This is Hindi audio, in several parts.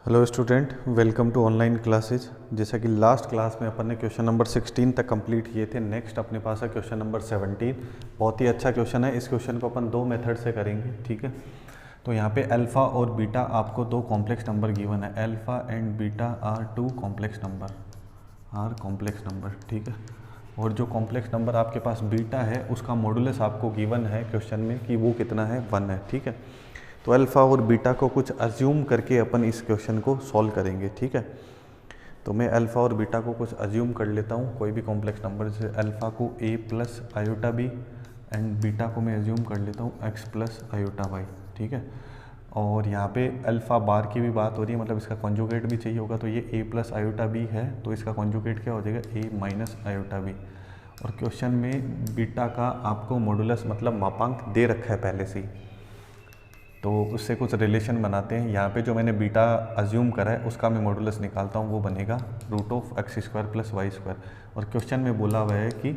Hello student, welcome to online classes. जैसा कि लास्ट क्लास में अपन ने क्वेश्चन नंबर 16 तक कंप्लीट किए थे। नेक्स्ट अपने पास है क्वेश्चन नंबर 17। बहुत ही अच्छा क्वेश्चन है। इस क्वेश्चन को अपन दो मेथड से करेंगे, ठीक है। तो यहाँ पे अल्फ़ा और बीटा आपको दो कॉम्प्लेक्स नंबर गिवन है। Alpha and beta are two complex number, ठीक है। और जो कॉम्प्लेक्स नंबर आपके पास बीटा है उसका मॉडुलस आपको गिवन है क्वेश्चन में कि वो कितना है, 1 है, ठीक है। तो अल्फ़ा और बीटा को कुछ अज्यूम करके अपन इस क्वेश्चन को सॉल्व करेंगे, ठीक है। तो मैं अल्फ़ा और बीटा को कुछ अज्यूम कर लेता हूँ, कोई भी कॉम्प्लेक्स नंबर, जैसे अल्फ़ा को a plus iota B and beta को मैं अज्यूम कर लेता हूँ x प्लस आयोटा वाई, ठीक है। और यहाँ पे अल्फ़ा बार की भी बात हो रही है, मतलब इसका कॉन्जुगेट भी चाहिए होगा। तो ये a प्लस आयोटा बी है, तो इसका कॉन्जुगेट क्या हो जाएगा, a माइनस आयोटा बी। और क्वेश्चन में बीटा का आपको मॉडुलस मतलब मापांक दे रखा है पहले से ही, तो उससे कुछ रिलेशन बनाते हैं। यहाँ पे जो मैंने बीटा अज्यूम करा है उसका मैं मॉडुलस निकालता हूँ, वो बनेगा root of X square plus Y square. और क्वेश्चन में बोला हुआ है कि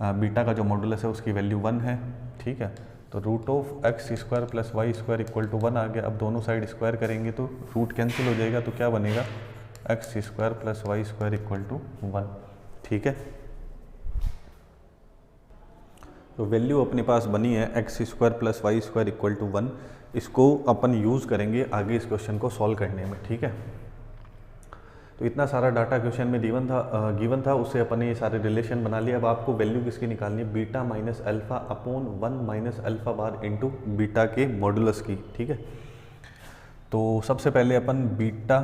बीटा का जो मॉडुलस है उसकी वैल्यू 1 है, ठीक है। तो root of X square plus Y square equal to 1 आ गया। अब दोनों साइड स्क्वायर करेंगे तो रूट कैंसिल हो जाएगा, तो क्या बनेगा, X square plus Y square equal to 1, ठीक है। तो वैल्यू अपने पास बनी है X square plus Y square equal to 1। इसको अपन यूज़ करेंगे आगे इस क्वेश्चन को सॉल्व करने में, ठीक है। तो इतना सारा डाटा क्वेश्चन में गिवन था, उससे अपन ने ये सारे रिलेशन बना लिए। अब आपको वैल्यू किसकी निकालनी है, beta minus alpha upon 1 minus alpha bar into beta के मॉडुलस की, ठीक है। तो सबसे पहले अपन beta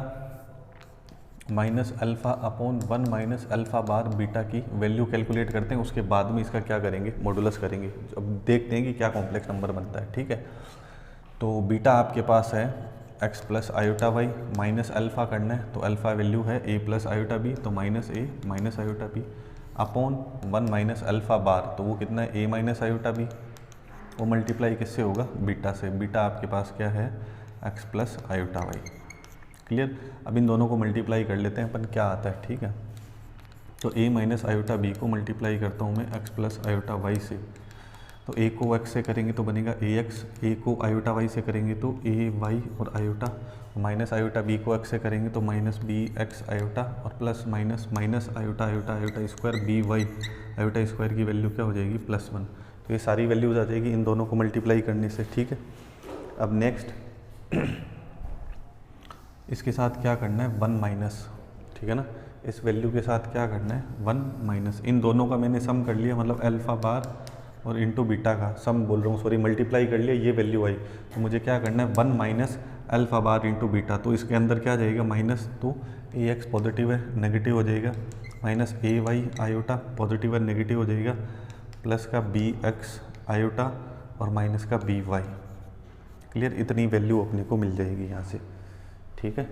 minus alpha upon 1 minus alpha bar beta की वैल्यू कैलकुलेट करते हैं। उसके बाद में इसका क्या करेंगे, मॉडुलस करेंगे। अब देखते हैं कि क्या कॉम्प्लेक्स नंबर बनता है, ठीक है। तो बीटा आपके पास है x plus iota Y, minus alpha करना है तो अल्फ़ा वैल्यू है a प्लस आयोटा बी, तो minus a minus iota B upon 1 minus alpha bar, तो वो कितना है a माइनस आयोटा बी। वो मल्टीप्लाई किससे होगा, बीटा से। बीटा आपके पास क्या है, x plus iota Y, clear. अब इन दोनों को मल्टीप्लाई कर लेते हैं अपन, क्या आता है, ठीक है। तो a माइनस आयोटा बी को मल्टीप्लाई करता हूँ मैं x प्लस आयोटा वाई से। तो a को x से करेंगे तो बनेगा ax, a को आयोटा y से करेंगे तो a y और आयोटा, माइनस आयोटा b को x से करेंगे तो माइनस बी एक्स आयोटा, और plus minus minus iota iota iota square B Y iota square की वैल्यू क्या हो जाएगी, +1। तो ये सारी वैल्यूज आ जाएगी इन दोनों को मल्टीप्लाई करने से, ठीक है। अब नेक्स्ट इसके साथ क्या करना है, 1 माइनस, ठीक है ना। इस वैल्यू के साथ क्या करना है, 1 माइनस। इन दोनों का मैंने सम कर लिया, मतलब अल्फ़ा बार और इंटू बीटा का सम बोल रहा हूँ, सॉरी, मल्टीप्लाई कर लिया, ये वैल्यू आई। तो मुझे क्या करना है, 1 minus alpha bar into beta. तो इसके अंदर क्या जाएगा, माइनस, तो ए एक्स पॉजिटिव है नेगेटिव हो जाएगा, minus A Y iota positive है नेगेटिव हो जाएगा, प्लस का बी एक्स आयोटा और माइनस का बी वाई, क्लियर। इतनी वैल्यू अपने को मिल जाएगी यहाँ से, ठीक है।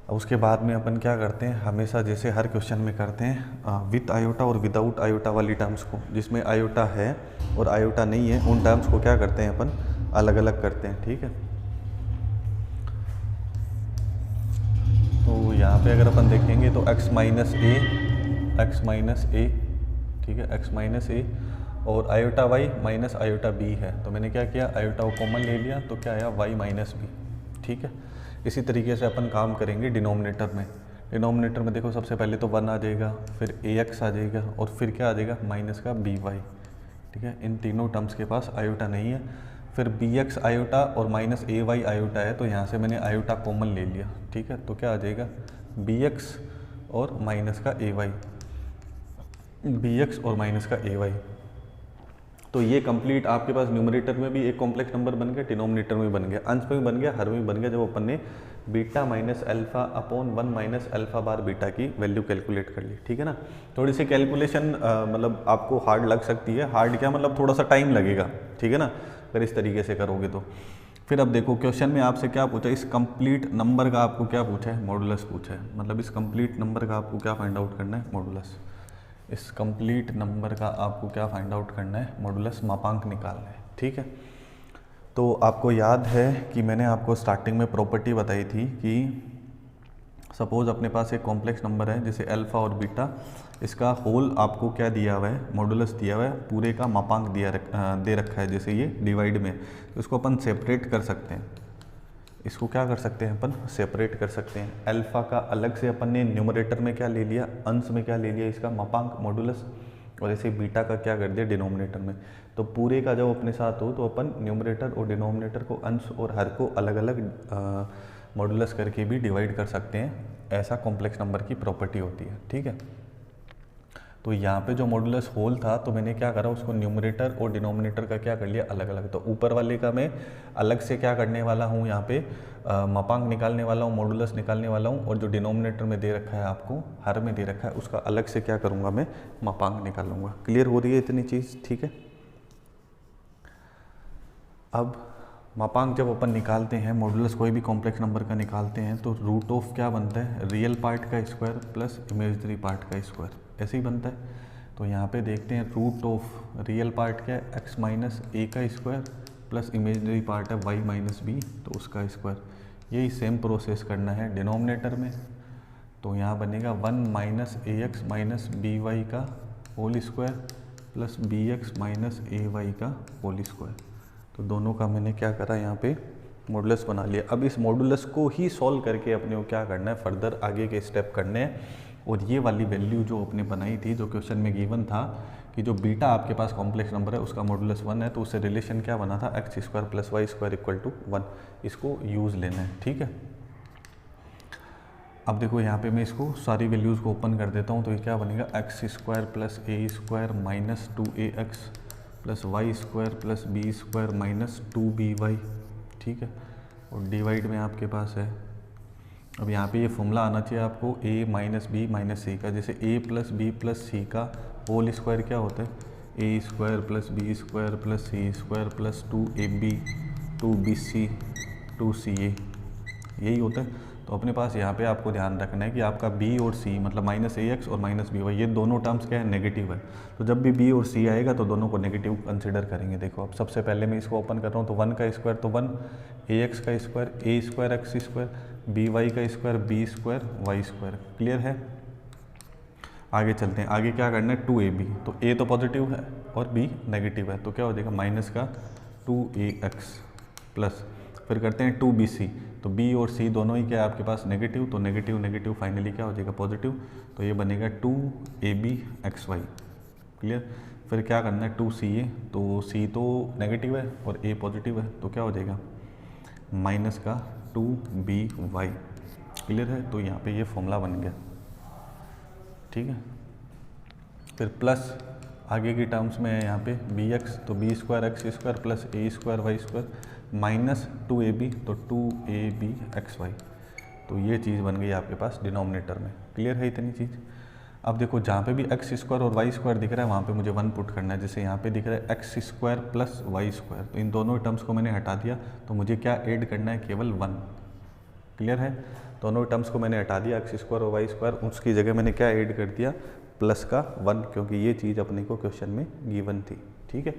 अब उसके बाद में अपन क्या करते हैं, हमेशा जैसे हर क्वेश्चन में करते हैं विथ आयोटा और विदाउट आयोटा वाली टर्म्स को, जिसमें आयोटा है और आयोटा नहीं है उन टर्म्स को क्या करते हैं अपन, अलग अलग करते हैं, ठीक है। तो यहाँ पे अगर अपन देखेंगे तो x माइनस ए, ठीक है, x माइनस ए और iota y minus iota b है। तो मैंने क्या किया, आयोटा को कॉमन ले लिया, तो क्या आया, y माइनस बी, ठीक है। इसी तरीके से अपन काम करेंगे डिनोमिनेटर में। डिनोमिनेटर में देखो, सबसे पहले तो 1 आ जाएगा, फिर ax आ जाएगा और फिर क्या आ जाएगा, माइनस का बी वाई, ठीक है। इन तीनों टर्म्स के पास आयोटा नहीं है। फिर बी एक्स आयोटा और माइनस ए वाई आयोटा है, तो यहाँ से मैंने आयोटा कॉमन ले लिया, ठीक है। तो क्या आ जाएगा, बी एक्स और माइनस का ए वाई, बी एक्स और माइनस का ए वाई। तो ये कंप्लीट आपके पास न्यूमरेटर में भी एक कॉम्प्लेक्स नंबर बन गया, डिनोमिनेटर में बन गया, अंश में भी बन गया, हर में भी बन गया, जब अपन ने beta minus alpha upon 1 minus alpha bar beta की वैल्यू कैलकुलेट कर ली, ठीक है ना। थोड़ी सी कैलकुलेशन मतलब आपको हार्ड लग सकती है, हार्ड क्या मतलब थोड़ा सा टाइम लगेगा, ठीक है ना, अगर इस तरीके से करोगे तो। फिर अब देखो क्वेश्चन में आपसे क्या पूछा, इस कंप्लीट नंबर का आपको क्या पूछा है, मॉडुलस पूछा है। मतलब इस कंप्लीट नंबर का आपको क्या फाइंड आउट करना है, मॉडुलस। इस कंप्लीट नंबर का आपको क्या फाइंड आउट करना है, मॉडुलस, मापांक निकालना है, ठीक है। तो आपको याद है कि मैंने आपको स्टार्टिंग में प्रॉपर्टी बताई थी कि सपोज अपने पास एक कॉम्प्लेक्स नंबर है जैसे अल्फ़ा और बीटा, इसका होल आपको क्या दिया हुआ है, मॉडुलस दिया हुआ है, पूरे का मापांक दे रखा है, जैसे ये डिवाइड में, तो इसको अपन सेपरेट कर सकते हैं, इसको क्या कर सकते हैं अपन, सेपरेट कर सकते हैं। अल्फ़ा का अलग से अपन ने न्यूमरेटर में क्या ले लिया, अंश में क्या ले लिया इसका मापांक मॉडुलस, और ऐसे बीटा का क्या कर दिया डिनोमिनेटर में। तो पूरे का जब अपने साथ हो तो अपन न्यूमरेटर और डिनोमिनेटर को अंश और हर को अलग अलग मॉडुलस करके भी डिवाइड कर सकते हैं। ऐसा कॉम्प्लेक्स नंबर की प्रॉपर्टी होती है, ठीक है। तो यहाँ पे जो मॉडुलस होल था तो मैंने क्या करा, उसको न्यूमरेटर और डिनोमिनेटर का क्या कर लिया अलग अलग। तो ऊपर वाले का मैं अलग से क्या करने वाला हूँ, यहाँ पे मापांक निकालने वाला हूँ, मॉडुलस निकालने वाला हूँ, और जो डिनोमिनेटर में दे रखा है आपको, हर में दे रखा है, उसका अलग से क्या करूँगा मैं, मापांक निकालूंगा। क्लियर हो रही है इतनी चीज़, ठीक है। अब मापांक जब अपन निकालते हैं, मॉडुलस कोई भी कॉम्प्लेक्स नंबर का निकालते हैं, तो रूट ऑफ क्या बनता है, रियल पार्ट का स्क्वायर प्लस इमेजिनरी पार्ट का स्क्वायर, ऐसे ही बनता है। तो यहाँ पे देखते हैं रूट ऑफ रियल पार्ट क्या है, x माइनस ए का स्क्वायर प्लस इमेजिनरी पार्ट है y माइनस बी, तो उसका स्क्वायर। यही सेम प्रोसेस करना है डिनोमिनेटर में। तो यहाँ बनेगा 1 minus A X minus B Y का whole square plus B X minus A Y का होल स्क्वायर। तो दोनों का मैंने क्या करा, यहाँ पे मॉडुलस बना लिया। अब इस मॉडुलस को ही सॉल्व करके अपने को क्या करना है, फर्दर आगे के स्टेप करने हैं। और ये वाली वैल्यू जो अपने बनाई थी, जो क्वेश्चन में गिवन था कि जो बीटा आपके पास कॉम्प्लेक्स नंबर है उसका मॉडुलस 1 है, तो उससे रिलेशन क्या बना था, X square plus Y square equal to 1। इसको यूज़ लेना है, ठीक है। अब देखो यहाँ पे मैं इसको सारी वैल्यूज़ को ओपन कर देता हूँ। तो ये क्या बनेगा, X square plus A square minus 2ax plus Y square plus B square minus 2by, ठीक है। और डिवाइड में आपके पास है, अब यहाँ पे ये फॉर्मूला आना चाहिए आपको a minus B minus C का। जैसे a plus B plus C का होल स्क्वायर क्या होता है, a square plus B square plus C square plus 2ab 2bc 2ca, यही होता है। तो अपने पास यहाँ पे आपको ध्यान रखना है कि आपका b और c मतलब माइनस ए एक्स और माइनस बी वाई, ये दोनों टर्म्स क्या है, नेगेटिव है। तो जब भी b और c आएगा तो दोनों को नेगेटिव कंसिडर करेंगे। देखो अब सबसे पहले मैं इसको ओपन कर रहा हूँ, तो 1 का स्क्वायर तो 1 ए एक्स का square, A square X square, B Y का square, B square Y square. Clear है। आगे चलते हैं, आगे क्या करना है, 2ab। तो a तो पॉजिटिव है और b नेगेटिव है, तो क्या हो जाएगा माइनस का 2ax प्लस, फिर करते हैं 2bc। तो b और c दोनों ही क्या है आपके पास नेगेटिव, तो नेगेटिव नेगेटिव फाइनली क्या हो जाएगा पॉजिटिव, तो ये बनेगा 2abxy। क्लियर। फिर क्या करना है 2ca, तो c तो नेगेटिव है और a पॉजिटिव है, तो क्या हो जाएगा माइनस का 2by। क्लियर है। तो यहाँ पे ये फॉर्मूला बन गया, ठीक है। फिर प्लस आगे की टर्म्स में है यहाँ पे bx, तो B square X square plus A square Y square minus 2ab, तो 2abxy। तो ये चीज़ बन गई आपके पास डिनोमिनेटर में। क्लियर है इतनी चीज़। अब देखो जहाँ पे भी एक्स स्क्वायर और वाई स्क्वायर दिख रहा है वहाँ पे मुझे 1 पुट करना है। जैसे यहाँ पे दिख रहा है X square plus Y square, तो इन दोनों टर्म्स को मैंने हटा दिया, तो मुझे क्या ऐड करना है, केवल 1। क्लियर है। दोनों टर्म्स को मैंने हटा दिया, एक्स स्क्वायर और वाई स्क्वायर, उसकी जगह मैंने क्या ऐड कर दिया, प्लस का 1, क्योंकि ये चीज़ अपने को क्वेश्चन में गिवन थी। ठीक है।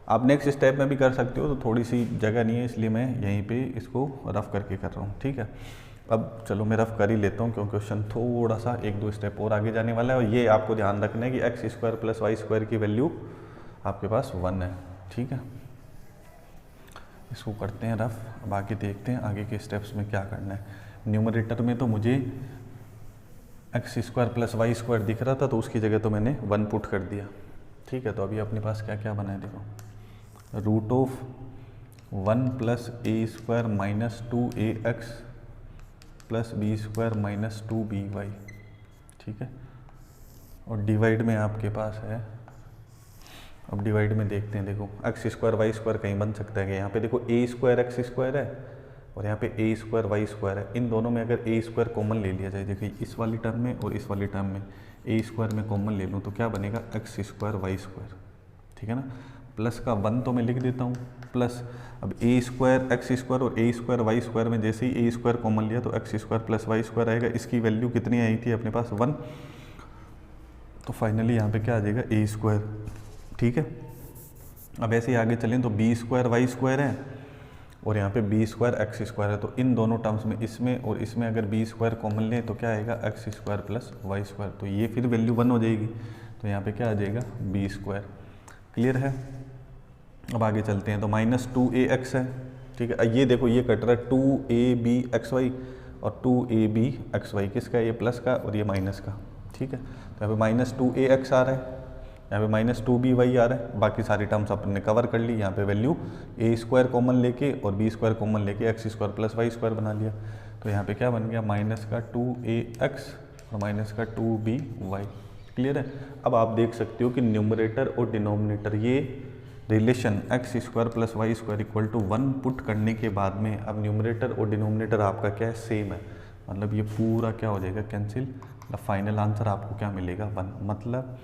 आप नेक्स्ट स्टेप में भी कर सकते हो, तो थोड़ी सी जगह नहीं है इसलिए मैं यहीं पे इसको रफ करके कर रहा हूँ। ठीक है। अब चलो मैं रफ कर ही लेता हूँ, क्योंकि क्वेश्चन थोड़ा सा 1-2 स्टेप और आगे जाने वाला है। और ये आपको ध्यान रखना है कि X square plus Y square की वैल्यू आपके पास 1 है। ठीक है। इसको करते हैं रफ। अब आगे देखते हैं आगे के स्टेप्स में क्या करना है। न्यूमरेटर में तो मुझे X square plus Y square दिख रहा था, तो उसकी जगह तो मैंने 1 पुट कर दिया। ठीक है। तो अभी अपने पास क्या क्या बना है देखो, root of 1 plus A square minus 2ax plus B square minus 2by। ठीक है। और डिवाइड में आपके पास है, अब डिवाइड में देखते हैं, देखो एक्स स्क्वायर वाई स्क्वायर कहीं बन सकता है कि यहाँ पे देखो ए स्क्वायर एक्स स्क्वायर है और यहाँ पे ए स्क्वायर वाई स्क्वायर है। इन दोनों में अगर ए स्क्वायर कॉमन ले लिया जाए, देखिए इस वाली टर्म में और इस वाली टर्म में ए स्क्वायर में कॉमन ले लूँ तो क्या बनेगा, एक्स स्क्वायर वाई स्क्वायर। ठीक है ना। प्लस का 1 तो मैं लिख देता हूँ, प्लस अब ए स्क्वायर एक्स स्क्वायर और ए स्क्वायर वाई स्क्वायर में जैसे ही ए स्क्वायर कॉमन लिया तो X square plus Y square आएगा। इसकी वैल्यू कितनी आई थी अपने पास 1, तो फाइनली यहाँ पे क्या आ जाएगा ए स्क्वायर। ठीक है। अब ऐसे ही आगे चलें तो बी स्क्वायर वाई स्क्वायर है और यहाँ पे बी स्क्वायर एक्स स्क्वायर है, तो इन दोनों टर्म्स में इसमें और इसमें अगर बी स्क्वायर कॉमन लें तो क्या आएगा, X square plus Y square. तो ये फिर वैल्यू 1 हो जाएगी, तो यहाँ पे क्या आ जाएगा बी स्क्वायर। क्लियर है। अब आगे चलते हैं तो माइनस 2ax है। ठीक है। ये देखो ये कट रहा है 2ab(xy) और 2ab(xy) किसका है, ये प्लस का और ये माइनस का, ठीक है। तो यहाँ पे -2ax आ रहा है, यहाँ पे -2by आ रहा है, बाकी सारी टर्म्स अपने कवर कर ली। यहाँ पे वैल्यू a² कॉमन लेके और b² कॉमन लेके x² + y² बना लिया। तो यहाँ पे क्या बन गया, -2ax और -2by। क्लियर है। अब आप देख सकते हो कि न्यूमरेटर और डिनोमिनेटर ये रिलेशन x² + y² = 1 पुट करने के बाद में अब न्यूमरेटर और डिनोमिनेटर आपका क्या है, सेम है। मतलब ये पूरा क्या हो जाएगा, कैंसिल। मतलब फाइनल आंसर आपको क्या मिलेगा, 1। मतलब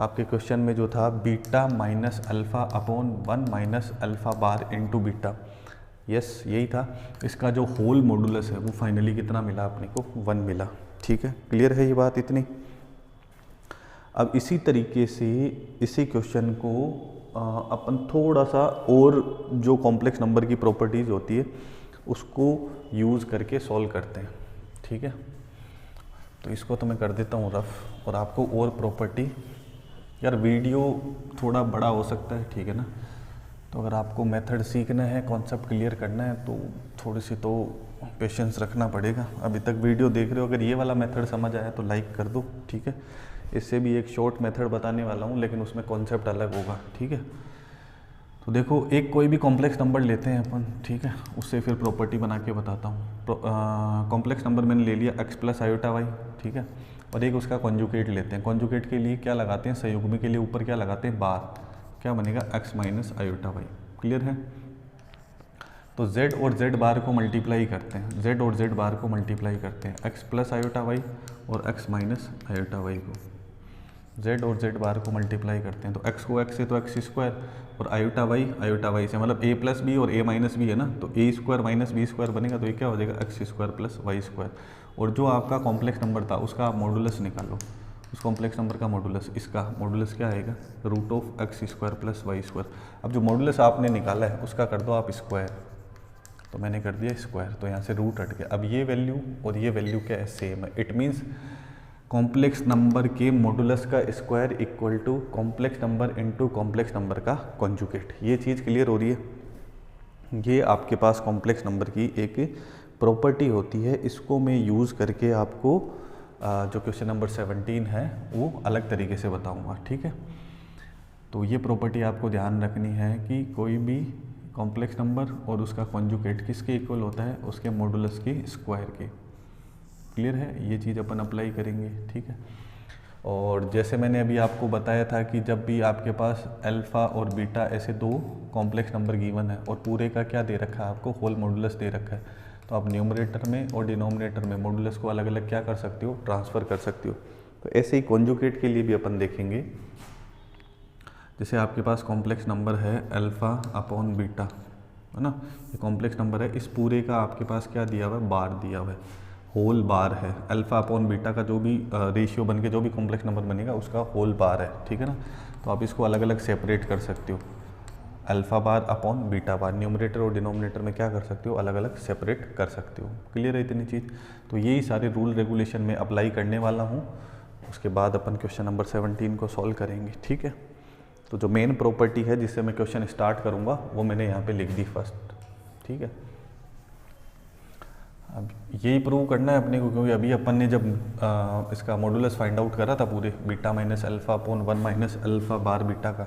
आपके क्वेश्चन में जो था beta minus alpha upon 1 minus alpha bar into beta, yes यही था। इसका जो होल मॉडुलस है वो फाइनली कितना मिला अपने को, 1 मिला। ठीक है, क्लियर है ये बात इतनी। अब इसी तरीके से इसी क्वेश्चन को अपन थोड़ा सा और जो कॉम्प्लेक्स नंबर की प्रॉपर्टीज़ होती है उसको यूज़ करके सॉल्व करते हैं। ठीक है, तो इसको तो मैं कर देता हूँ रफ, और आपको और प्रॉपर्टी, यार वीडियो थोड़ा बड़ा हो सकता है, ठीक है ना। तो अगर आपको मेथड सीखना है, कॉन्सेप्ट क्लियर करना है, तो थोड़ी सी तो पेशेंस रखना पड़ेगा। अभी तक वीडियो देख रहे हो, अगर ये वाला मेथड समझ आया तो लाइक कर दो। ठीक है, इससे भी एक शॉर्ट मेथड बताने वाला हूँ, लेकिन उसमें कॉन्सेप्ट अलग होगा। ठीक है, तो देखो एक कोई भी कॉम्प्लेक्स नंबर लेते हैं अपन, ठीक है, उससे फिर प्रॉपर्टी बना के बताता हूँ। कॉम्प्लेक्स नंबर मैंने ले लिया x + i/y, ठीक है, और एक उसका कॉन्जुगेट लेते हैं। कॉन्जुगेट के लिए क्या लगाते हैं, संयुग्मी के लिए ऊपर क्या लगाते हैं, बार। क्या बनेगा, x - i/y। क्लियर है। तो z और z बार को मल्टीप्लाई करते हैं, z और z बार को मल्टीप्लाई करते हैं, x + i/y और x - i/y को z और z बार को मल्टीप्लाई करते हैं। तो x को x से तो x² और i/y से, मतलब a + b और a - b है ना, तो a² - b² बनेगा। तो ये क्या हो जाएगा, x² + y²। और जो आपका कॉम्प्लेक्स नंबर था उसका आप मॉडुलस निकालो, उस कॉम्प्लेक्स नंबर का मॉडुलस, इसका मॉडुलस क्या आएगा, √(x² + y²। अब जो मॉडुलस आपने निकाला है उसका कर दो आप स्क्वायर, तो मैंने कर दिया स्क्वायर, तो यहाँ से रूट हट गया। अब ये वैल्यू और ये वैल्यू क्या है, सेम है। इट मीन्स कॉम्प्लेक्स नंबर के मॉडुलस का square equal to complex number into complex number का कॉन्जुगेट। ये चीज़ क्लियर हो रही है। ये आपके पास कॉम्प्लेक्स नंबर की एक प्रॉपर्टी होती है, इसको मैं यूज़ करके आपको जो क्वेश्चन नंबर 17 है वो अलग तरीके से बताऊंगा। ठीक है, तो ये प्रॉपर्टी आपको ध्यान रखनी है कि कोई भी कॉम्प्लेक्स नंबर और उसका कॉन्जुगेट किसके इक्वल होता है, उसके मॉडुलस के स्क्वायर के। क्लियर है, ये चीज़ अपन अप्लाई करेंगे। ठीक है, और जैसे मैंने अभी आपको बताया था कि जब भी आपके पास अल्फ़ा और बीटा ऐसे दो कॉम्प्लेक्स नंबर गिवन है और पूरे का क्या दे रखा है आपको, होल मॉडुलस दे रखा है, तो आप न्यूमरेटर में और डिनोमिनेटर में मॉडुलस को अलग अलग क्या कर सकते हो, ट्रांसफ़र कर सकते हो। तो ऐसे ही कॉन्जुगेट के लिए भी अपन देखेंगे। जैसे आपके पास कॉम्प्लेक्स नंबर है α/β, है ना, ये कॉम्प्लेक्स नंबर है, इस पूरे का आपके पास क्या दिया हुआ है, बार दिया हुआ है, होल बार है। α/β का जो भी रेशियो बन के जो भी कॉम्प्लेक्स नंबर बनेगा उसका होल बार है। ठीक है ना, तो आप इसको अलग अलग सेपरेट कर सकते हो, α/β। न्यूमरेटर और डिनोमिनेटर में क्या कर सकते हो, अलग अलग सेपरेट कर सकते हो। क्लियर है इतनी चीज़। तो यही सारे रूल रेगुलेशन में अप्लाई करने वाला हूँ, उसके बाद अपन क्वेश्चन नंबर 17 को सॉल्व करेंगे। ठीक है, तो जो मेन प्रॉपर्टी है जिससे मैं क्वेश्चन स्टार्ट करूँगा वो मैंने यहाँ पे लिख दी फर्स्ट। ठीक है, अब यही प्रूव करना है अपने को, क्योंकि अभी अपन ने जब इसका मॉडुलस फाइंड आउट करा था पूरे beta minus alpha upon 1 minus alpha bar beta का,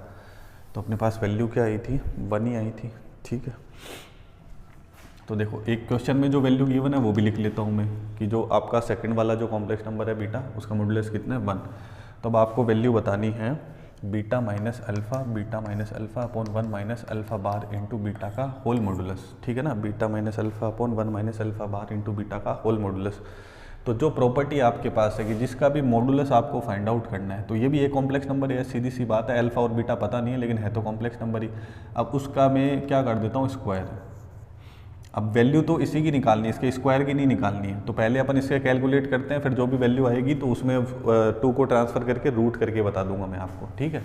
तो अपने पास वैल्यू क्या आई थी, 1 ही आई थी। ठीक है, तो देखो एक क्वेश्चन में जो वैल्यू गिवन है वो भी लिख लेता हूँ मैं, कि जो आपका सेकंड वाला जो कॉम्प्लेक्स नंबर है बीटा, उसका मॉडुलस कितना है, 1। तो अब आपको वैल्यू बतानी है beta minus alpha upon 1 minus alpha bar into beta का होल मॉडुलस। ठीक है ना, beta minus alpha upon 1 minus alpha bar into beta का होल मॉडुलस। तो जो प्रॉपर्टी आपके पास है कि जिसका भी मॉडुलस आपको फाइंड आउट करना है, तो ये भी एक कॉम्प्लेक्स नंबर है, सीधी सी बात है, अल्फ़ा और बीटा पता नहीं है लेकिन है तो कॉम्प्लेक्स नंबर ही। अब उसका मैं क्या कर देता हूँ, स्क्वायर। अब वैल्यू तो इसी की निकालनी है, इसके स्क्वायर की नहीं निकालनी है। तो पहले अपन इससे कैलकुलेट करते हैं, फिर जो भी वैल्यू आएगी तो उसमें 2 को ट्रांसफ़र करके रूट करके बता दूंगा मैं आपको। ठीक है,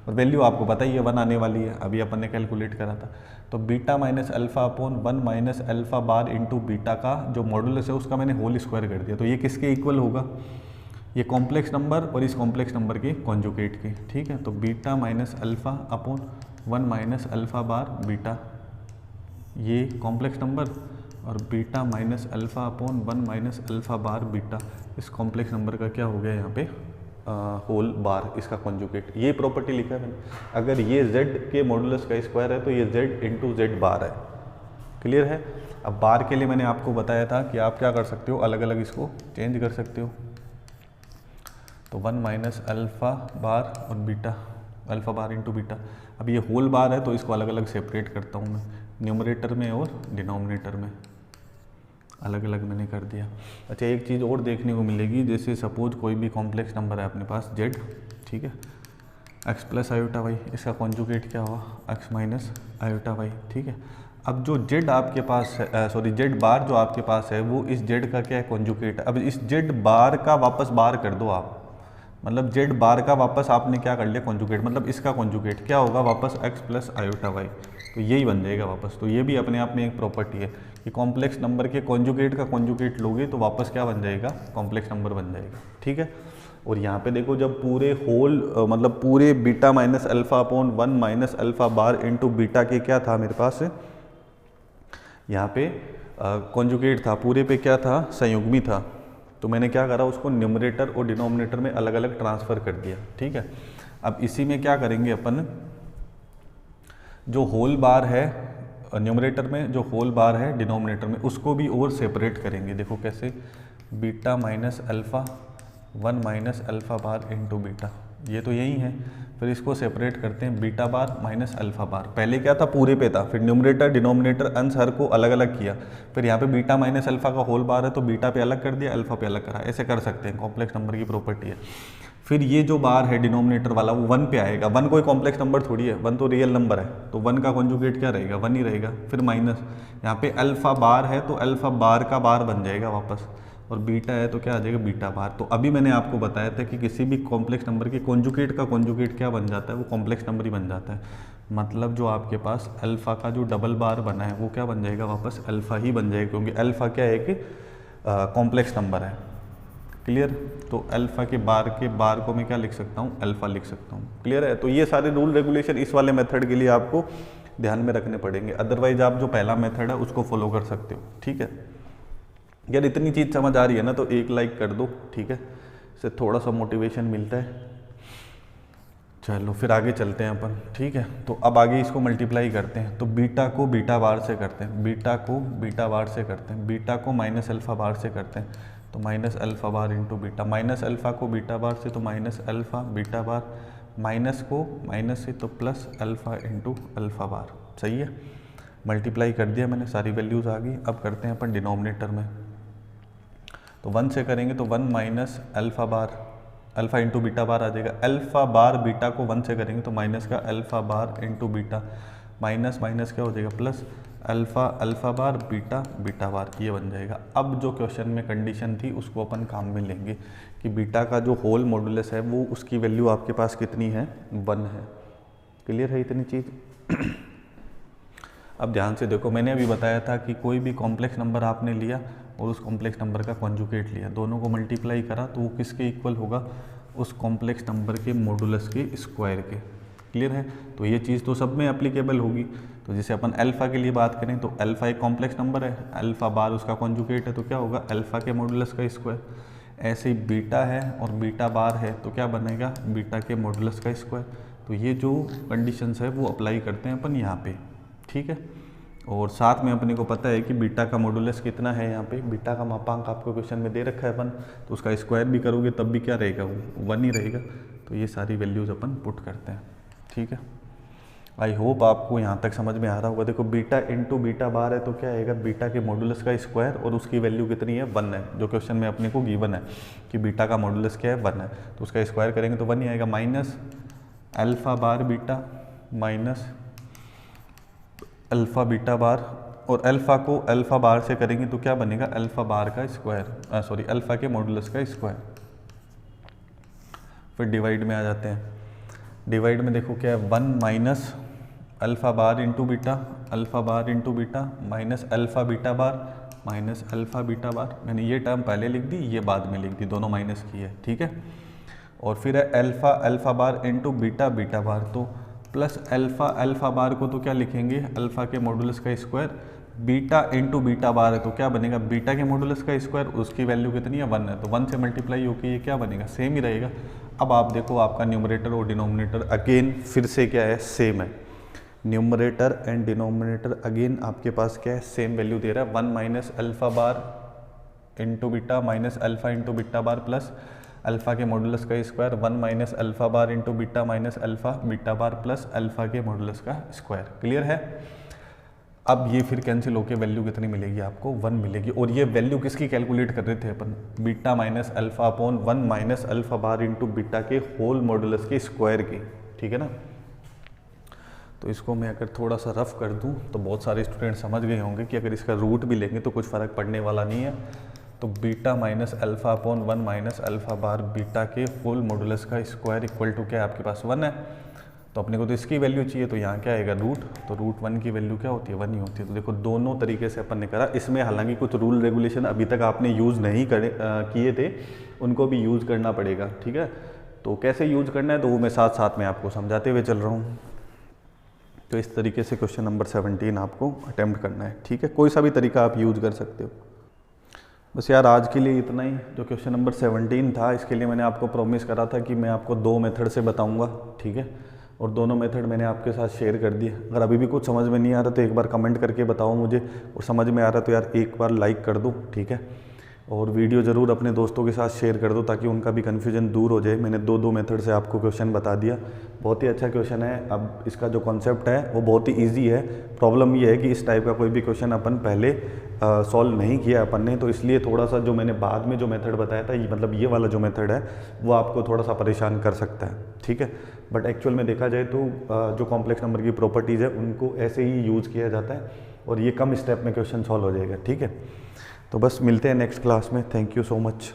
और वैल्यू आपको पता ही है 1 आने वाली है, अभी अपन ने कैलकुलेट करा था। तो beta minus alpha upon 1 minus alpha bar into beta का जो मॉडुलस है उसका मैंने होल स्क्वायर कर दिया। तो ये किसके इक्वल होगा, ये कॉम्प्लेक्स नंबर और इस कॉम्प्लेक्स नंबर के कॉन्जुगेट के। ठीक है, तो beta minus alpha upon 1 minus alpha bar beta ये कॉम्प्लेक्स नंबर, और beta minus alpha upon 1 minus alpha bar beta, इस कॉम्प्लेक्स नंबर का क्या हो गया यहाँ पे होल बार, इसका कॉन्जुगेट। ये प्रॉपर्टी लिखा है मैंने, अगर ये z के मॉडुलस का स्क्वायर है तो ये z इंटू जेड बार है। क्लियर है। अब बार के लिए मैंने आपको बताया था कि आप क्या कर सकते हो, अलग अलग इसको चेंज कर सकते हो। तो 1 माइनस अल्फ़ा बार और beta, alpha bar into beta. अब ये होल बार है तो इसको अलग अलग सेपरेट करता हूँ मैं, न्यूमरेटर में और डिनोमिनेटर में अलग अलग मैंने कर दिया। अच्छा, एक चीज़ और देखने को मिलेगी, जैसे सपोज कोई भी कॉम्प्लेक्स नंबर है अपने पास z, ठीक है, x प्लस आयोटा वाई, इसका कॉन्जुगेट क्या हुआ x माइनस आयोटा वाई, ठीक है। अब जो z आपके पास है, सॉरी z बार जो आपके पास है वो इस z का क्या है कॉन्जुगेट। अब इस z बार का वापस बार कर दो आप, मतलब z बार का वापस आपने क्या कर लिया कॉन्जुगेट, मतलब इसका कॉन्जुगेट क्या होगा वापस x प्लस आयोटा वाई, तो यही बन जाएगा वापस। तो ये भी अपने आप में एक प्रॉपर्टी है कि कॉम्प्लेक्स नंबर के कॉन्जुगेट का कॉन्जुगेट लोगे तो वापस क्या बन जाएगा, कॉम्प्लेक्स नंबर बन जाएगा, ठीक है। और यहाँ पे देखो जब पूरे होल मतलब पूरे beta minus alpha upon 1 minus alpha bar into beta के क्या था मेरे पास यहाँ पे कॉन्जुगेट था, पूरे पे क्या था संयुग्मी था, तो मैंने क्या करा उसको न्यूमरेटर और डिनोमिनेटर में अलग अलग ट्रांसफ़र कर दिया, ठीक है। अब इसी में क्या करेंगे अपन, जो होल बार है न्यूमरेटर में, जो होल बार है डिनोमिनेटर में, उसको भी और सेपरेट करेंगे। देखो कैसे, beta minus alpha 1 minus alpha bar into beta, ये तो यही है। फिर इसको सेपरेट करते हैं, beta bar minus alpha bar, पहले क्या था पूरे पे था, फिर न्यूमरेटर डिनोमिनेटर अंश हर को अलग अलग किया, फिर यहाँ पे बीटा माइनस अल्फ़ा का होल बार है तो बीटा पे अलग कर दिया, अल्फ़ा पे अलग करा, ऐसे कर सकते हैं, कॉम्प्लेक्स नंबर की प्रॉपर्टी है। फिर ये जो बार है डिनोमिनेटर वाला वो 1 पे आएगा, 1 कोई कॉम्प्लेक्स नंबर थोड़ी है, 1 तो रियल नंबर है, तो 1 का कॉन्जुगेट क्या रहेगा 1 ही रहेगा। फिर माइनस, यहाँ पे अल्फ़ा बार है तो अल्फ़ा बार का बार बन जाएगा वापस, और बीटा है तो क्या आ जाएगा बीटा बार। तो अभी मैंने आपको बताया था कि किसी भी कॉम्प्लेक्स नंबर के कॉन्जुगेट का कॉन्जुगेट क्या बन जाता है, वो कॉम्प्लेक्स नंबर ही बन जाता है। मतलब जो आपके पास अल्फ़ा का जो डबल बार बना है वो क्या बन जाएगा वापस अल्फ़ा ही बन जाएगा, क्योंकि अल्फ़ा क्या है कि कॉम्प्लेक्स नंबर है। क्लियर। तो अल्फ़ा के बार को मैं क्या लिख सकता हूँ, अल्फ़ा लिख सकता हूँ। क्लियर है। तो ये सारे रूल रेगुलेशन इस वाले मेथड के लिए आपको ध्यान में रखने पड़ेंगे, अदरवाइज आप जो पहला मेथड है उसको फॉलो कर सकते हो। ठीक है यार, इतनी चीज़ समझ आ रही है ना, तो एक लाइक कर दो। ठीक है, इससे थोड़ा सा मोटिवेशन मिलता है। चलो फिर आगे चलते हैं अपन। ठीक है, तो अब आगे इसको मल्टीप्लाई करते हैं। तो बीटा को बीटा बार से करते हैं, बीटा को बीटा बार से करते हैं, बीटा को माइनस अल्फ़ा बार से करते हैं, तो minus alpha bar into beta, minus alpha को बीटा बार से तो minus alpha beta bar, minus को माइनस से तो प्लस अल्फ़ा इंटू अल्फ़ा बार। सही है, मल्टीप्लाई कर दिया मैंने, सारी वैल्यूज़ आ गई। अब करते हैं अपन डिनोमिनेटर में, तो 1 से करेंगे तो 1 माइनस अल्फ़ा बार, अल्फ़ा इंटू बीटा बार आ जाएगा। अल्फ़ा बार बीटा को 1 से करेंगे तो माइनस का alpha bar into beta, minus minus क्या हो जाएगा plus alpha alpha bar beta beta बार, ये बन जाएगा। अब जो क्वेश्चन में कंडीशन थी उसको अपन काम में लेंगे कि बीटा का जो होल मॉडुलस है वो उसकी वैल्यू आपके पास कितनी है, 1 है। क्लियर है इतनी चीज़। अब ध्यान से देखो, मैंने अभी बताया था कि कोई भी कॉम्प्लेक्स नंबर आपने लिया और उस कॉम्प्लेक्स नंबर का कॉन्जुगेट लिया, दोनों को मल्टीप्लाई करा तो वो किसके इक्वल होगा, उस कॉम्प्लेक्स नंबर के मॉडुलस के स्क्वायर के। क्लियर है। तो ये चीज़ तो सब में एप्लीकेबल होगी। तो जैसे अपन अल्फ़ा के लिए बात करें तो अल्फ़ा एक कॉम्प्लेक्स नंबर है, अल्फ़ा बार उसका कॉन्जुगेट है, तो क्या होगा अल्फ़ा के मॉडुलस का स्क्वायर। ऐसे ही बीटा है और बीटा बार है तो क्या बनेगा बीटा के मॉडुलस का स्क्वायर। तो ये जो कंडीशंस है वो अप्लाई करते हैं अपन यहाँ पे। ठीक है, और साथ में अपने को पता है कि बीटा का मॉडुलस कितना है, यहाँ पे बीटा का मापांक आपको क्वेश्चन में दे रखा है अपन, तो उसका स्क्वायर भी करोगे तब भी क्या रहेगा, वो 1 ही रहेगा। तो ये सारी वैल्यूज़ अपन पुट करते हैं। ठीक है, आई होप आपको यहाँ तक समझ में आ रहा होगा। देखो बीटा इंटू बीटा बार है तो क्या आएगा बीटा के मॉडुलस का स्क्वायर, और उसकी वैल्यू कितनी है 1 है, जो क्वेश्चन में अपने को गिवन है कि बीटा का मॉडुलस क्या है 1 है, तो उसका स्क्वायर करेंगे तो 1 ही आएगा। Minus alpha bar beta minus alpha beta बार, और अल्फ़ा को अल्फ़ा बार से करेंगे तो क्या बनेगा अल्फ़ा बार का स्क्वायर, सॉरी अल्फ़ा के मॉडुलस का स्क्वायर। फिर डिवाइड में आ जाते हैं। डिवाइड में देखो क्या है 1 minus alpha bar into beta, alpha bar into beta minus alpha beta bar minus alpha beta bar. मैंने ये टर्म पहले लिख दी, ये बाद में लिख दी, दोनों माइनस की है। ठीक है, और फिर है alpha alpha bar into beta beta बार, तो प्लस अल्फ़ा बार को तो क्या लिखेंगे, अल्फ़ा के मॉडुलस का स्क्वायर, बीटा इंटू बीटा बार है तो क्या बनेगा, बीटा के मॉडुलस का स्क्वायर, उसकी वैल्यू कितनी है 1 है, तो 1 से मल्टीप्लाई होकर ये क्या बनेगा, सेम ही रहेगा। अब आप देखो आपका न्यूमरेटर और डिनोमिनेटर अगेन फिर से क्या है, सेम है। न्यूमरेटर एंड डिनोमिनेटर अगेन आपके पास क्या है, सेम वैल्यू दे रहा है, 1 minus alpha bar into beta minus alpha into beta bar plus alpha के मॉडुलस का square, 1 minus alpha bar into beta minus alpha beta bar plus alpha के मॉडुलस का स्क्वायर। क्लियर है। अब ये फिर कैंसिल होकर वैल्यू कितनी मिलेगी आपको, 1 मिलेगी। और ये वैल्यू किसकी कैलकुलेट कर रहे थे अपन, beta minus alpha upon 1 minus alpha bar into beta के होल मॉडुलस के स्क्वायर की, ठीक है ना। तो इसको मैं अगर थोड़ा सा रफ कर दूं तो बहुत सारे स्टूडेंट समझ गए होंगे कि अगर इसका रूट भी लेंगे तो कुछ फ़र्क पड़ने वाला नहीं है। तो beta minus alpha upon 1 minus alpha bar beta के होल मॉडुलस का स्क्वायर इक्वल टू क्या है, आपके पास 1 है। तो अपने को तो इसकी वैल्यू चाहिए, तो यहाँ क्या आएगा रूट, तो रूट 1 की वैल्यू क्या होती है, 1 ही होती है। तो देखो दोनों तरीके से अपन ने करा। इसमें हालांकि कुछ रूल रेगुलेशन अभी तक आपने यूज़ नहीं किए थे, उनको भी यूज़ करना पड़ेगा, ठीक है। तो कैसे यूज़ करना है तो वो मैं साथ साथ में आपको समझाते हुए चल रहा हूँ। तो इस तरीके से क्वेश्चन नंबर 17 आपको अटेम्प्ट करना है, ठीक है। कोई सा भी तरीका आप यूज़ कर सकते हो। बस यार आज के लिए इतना ही। जो क्वेश्चन नंबर 17 था इसके लिए मैंने आपको प्रॉमिस करा था कि मैं आपको 2 मेथड से बताऊंगा, ठीक है। और दोनों मेथड मैंने आपके साथ शेयर कर दिए। अगर अभी भी कुछ समझ में नहीं आ रहा तो एक बार कमेंट करके बताओ मुझे, और समझ में आ रहा तो यार एक बार लाइक कर दो, ठीक है। और वीडियो ज़रूर अपने दोस्तों के साथ शेयर कर दो ताकि उनका भी कन्फ्यूजन दूर हो जाए। मैंने 2 2 मेथड से आपको क्वेश्चन बता दिया। बहुत ही अच्छा क्वेश्चन है। अब इसका जो कॉन्सेप्ट है वो बहुत ही इजी है। प्रॉब्लम ये है कि इस टाइप का कोई भी क्वेश्चन अपन पहले सॉल्व नहीं किया अपन ने, तो इसलिए थोड़ा सा जो मैंने बाद में जो मेथड बताया था, ये मतलब ये वाला जो मेथड है वो आपको थोड़ा सा परेशान कर सकता है, ठीक है। बट एक्चुअल में देखा जाए तो जो कॉम्प्लेक्स नंबर की प्रॉपर्टीज़ है उनको ऐसे ही यूज़ किया जाता है और ये कम स्टेप में क्वेश्चन सॉल्व हो जाएगा, ठीक है। तो बस मिलते हैं नेक्स्ट क्लास में। Thank you so much.